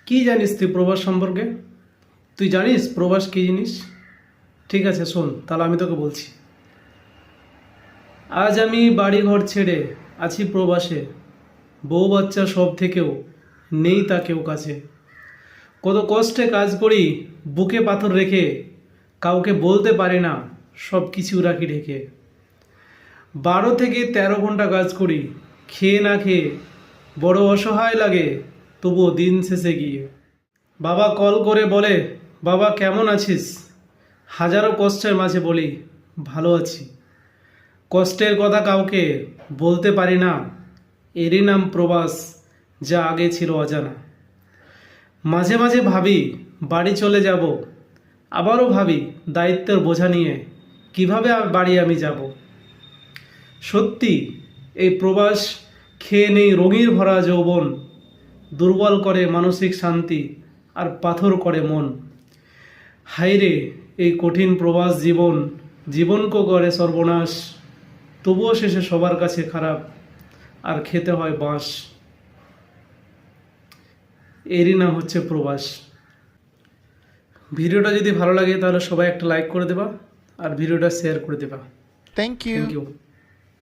কি জানিস তুই প্রবাস সম্পর্কে? তুই জানিস প্রবাস কি জিনিস? ঠিক আছে, শোন তাহলে আমি তোকে বলছি। আজ আমি বাড়ি ঘর ছেড়ে আছি প্রবাসে, বউ বাচ্চা সব থেকেও নেই তা কেউ কাছে। কত কষ্টে কাজ করি বুকে পাথর রেখে, কাউকে বলতে পারি না সব কিছু রাখি ঢেকে। 12 থেকে 13 ঘন্টা কাজ করি খেয়ে না খেয়ে, বড় অসহায় লাগে তবুও দিন শেষে গিয়ে। বাবা কল করে বলে, বাবা কেমন আছিস? হাজারো কষ্টের মাঝে বলি, ভালো আছি। কষ্টের কথা কাউকে বলতে পারি না, এরই নাম প্রবাস, যা আগে ছিল অজানা। মাঝে মাঝে ভাবি বাড়ি চলে যাব, আবারও ভাবি দায়িত্বের বোঝা নিয়ে কিভাবে বাড়ি আমি যাব। সত্যি এই প্রবাস খেয়ে নেই রঙির ভরা যৌবন, দুর্বল করে মানসিক শান্তি আর পাথর করে মন। হায়রে এই কঠিন প্রবাস জীবন, জীবনকে করে সর্বনাশ, তবুও শেষে সবার কাছে খারাপ আর খেতে হয় বাঁশ। এরই নাম হচ্ছে প্রবাস। ভিডিওটা যদি ভালো লাগে তাহলে সবাই একটা লাইক করে দেবা আর ভিডিওটা শেয়ার করে দেবা। Thank thank you. ইউ।